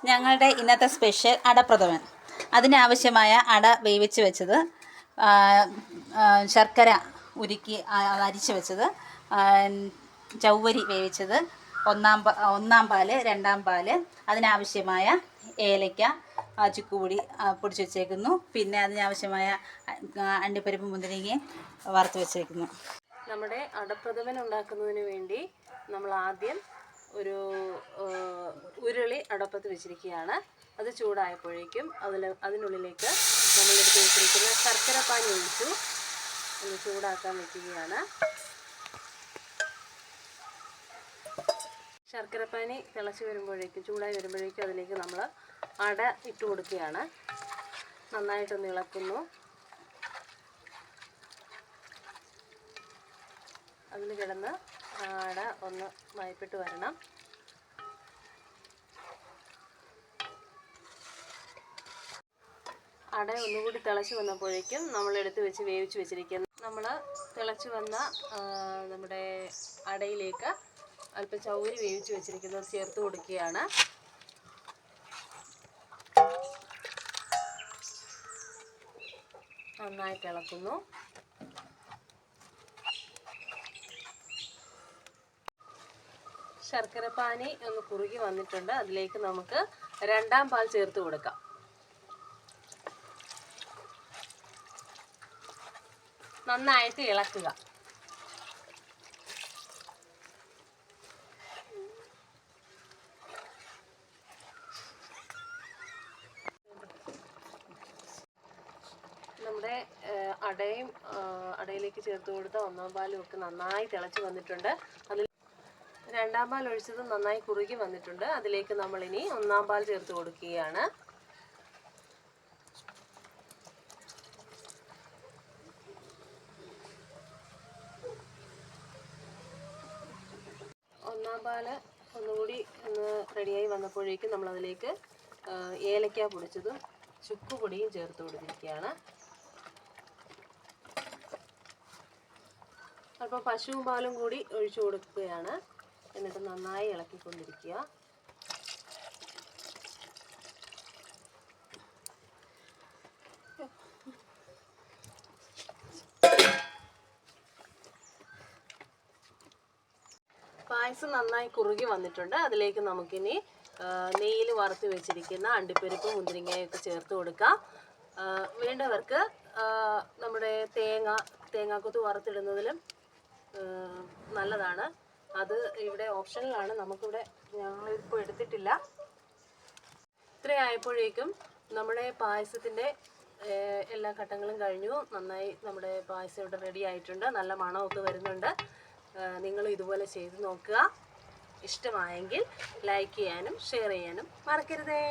ഞങ്ങളുടെ ഇന്നത്തെ സ്പെഷ്യൽ അടപ്രഥമൻ. അതിനാവശ്യമായ അട വേവിച്ച് വെച്ചത്, ശർക്കര ഉരുക്കി അരിച്ച് വെച്ചത്, ചൗവരി വേവിച്ചത്, ഒന്നാം പാല്, രണ്ടാം പാല്, അതിനാവശ്യമായ ഏലയ്ക്ക, ചുക്കുപൊടി പൊടിച്ച് വെച്ചേക്കുന്നു. പിന്നെ അതിനാവശ്യമായ അണ്ടിപ്പരിപ്പ് മുന്തിരിങ്ങയും വറുത്ത് വെച്ചേക്കുന്നു. നമ്മുടെ അടപ്രഥമൻ ഉണ്ടാക്കുന്നതിന് വേണ്ടി നമ്മൾ ആദ്യം ഒരു ഉരുളി അടപ്പത്ത് വെച്ചിരിക്കുകയാണ്. അത് ചൂടായപ്പോഴേക്കും അതിനുള്ളിലേക്ക് നമ്മളെടുത്ത് വെച്ചിരിക്കുന്ന ശർക്കര പാനി ഒഴിച്ചു ഒന്ന് ചൂടാക്കാൻ വെക്കുകയാണ്. ശർക്കര പാനി ചൂടായി വരുമ്പോഴേക്കും അതിലേക്ക് നമ്മൾ അട ഇട്ട് കൊടുക്കുകയാണ്. നന്നായിട്ടൊന്ന് ഇളക്കുന്നു. അതിൽ കിടന്ന് അട ഒന്ന് മയപ്പെട്ട് വരണം. അട ഒന്നുകൂടി തിളച്ച് വന്നപ്പോഴേക്കും നമ്മളെടുത്ത് വെച്ച് വേവിച്ച് വെച്ചിരിക്കുന്ന തിളച്ച് വന്ന നമ്മുടെ അടയിലേക്ക് അല്പം ചൗരി വേവിച്ച് വെച്ചിരിക്കുന്നത് ചേർത്ത് കൊടുക്കുകയാണ്. നന്നായിട്ട് ഇളക്കുന്നു. ശർക്കര പാനി ഒന്ന് കുറുകി വന്നിട്ടുണ്ട്. അതിലേക്ക് നമുക്ക് രണ്ടാം പാൽ ചേർത്ത് കൊടുക്കാം. നന്നായിട്ട് ഇളക്കുക. നമ്മുടെ അടയിലേക്ക് ചേർത്ത് കൊടുത്ത ഒന്നാം പാലും ഒക്കെ നന്നായി തിളച്ച് വന്നിട്ടുണ്ട്. അതിൽ രണ്ടാം പാൽ ഒഴിച്ചത് നന്നായി കുറുകി വന്നിട്ടുണ്ട്. അതിലേക്ക് നമ്മളിനി ഒന്നാം പാൽ ചേർത്ത് കൊടുക്കുകയാണ്. ഒന്നാം പാല് ഒന്നുകൂടി റെഡിയായി വന്നപ്പോഴേക്കും നമ്മളതിലേക്ക് ഏലക്ക പൊടിച്ചതും ചുക്കുപൊടിയും ചേർത്ത് കൊടുത്തിരിക്കുകയാണ്. അല്പം പശുവും പാലും കൂടി ഒഴിച്ചു കൊടുക്കുകയാണ്. എന്നിട്ട് നന്നായി ഇളക്കിക്കൊണ്ടിരിക്കുക. പായസം നന്നായി കുറുകി വന്നിട്ടുണ്ട്. അതിലേക്ക് നമുക്കിനി നെയ്യിൽ വറുത്ത് വെച്ചിരിക്കുന്ന അണ്ടിപ്പരിപ്പ് മുന്തിരിങ്ങയൊക്കെ ചേർത്ത് കൊടുക്കാം. വേണ്ടവർക്ക് നമ്മുടെ തേങ്ങാക്കൊത്ത് വറുത്തിടുന്നതിലും നല്ലതാണ്. അത് ഇവിടെ ഓപ്ഷനിലാണ്. ഞങ്ങളിപ്പോൾ എടുത്തിട്ടില്ല. ഇത്രയായപ്പോഴേക്കും നമ്മുടെ പായസത്തിൻ്റെ എല്ലാ ഘട്ടങ്ങളും കഴിഞ്ഞു. നന്നായി നമ്മുടെ പായസം ഇവിടെ റെഡി ആയിട്ടുണ്ട്. നല്ല മണമൊക്കെ വരുന്നുണ്ട്. നിങ്ങൾ ഇതുപോലെ ചെയ്ത് നോക്കുക. ഇഷ്ടമായെങ്കിൽ ലൈക്ക് ചെയ്യാനും ഷെയർ ചെയ്യാനും മറക്കരുതേ.